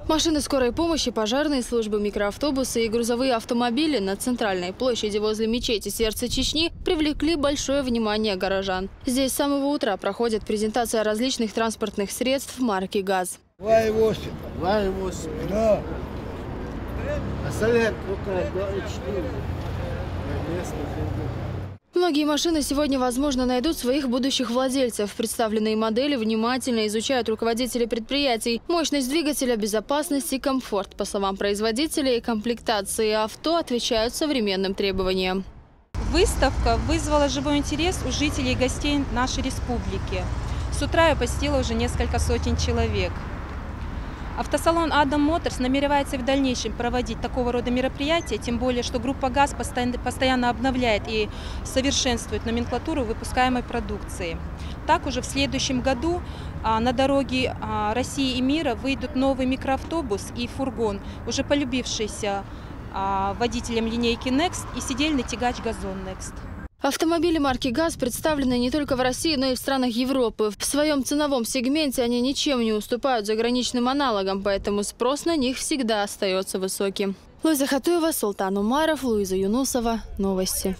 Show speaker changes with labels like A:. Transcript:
A: Машины скорой помощи, пожарные службы, микроавтобусы и грузовые автомобили на центральной площади возле мечети «Сердце Чечни» привлекли большое внимание горожан. Здесь с самого утра проходит презентация различных транспортных средств марки ГАЗ.
B: Лай-8. Да.
A: Многие машины сегодня, возможно, найдут своих будущих владельцев. Представленные модели внимательно изучают руководители предприятий. Мощность двигателя, безопасность и комфорт, по словам производителей, комплектации авто отвечают современным требованиям.
C: Выставка вызвала живой интерес у жителей и гостей нашей республики. С утра ее посетило уже несколько сотен человек. Автосалон «Адам Моторс» намеревается в дальнейшем проводить такого рода мероприятия, тем более, что группа ГАЗ постоянно обновляет и совершенствует номенклатуру выпускаемой продукции. Так, уже в следующем году на дороги России и мира выйдут новый микроавтобус и фургон, уже полюбившийся водителям линейки Next, и сидельный тягач «Газон Next».
A: Автомобили марки ГАЗ представлены не только в России, но и в странах Европы. В своем ценовом сегменте они ничем не уступают заграничным аналогам, поэтому спрос на них всегда остается высоким. Луиза Хатуева, Султан Умаров, Луиза Юнусова. Новости.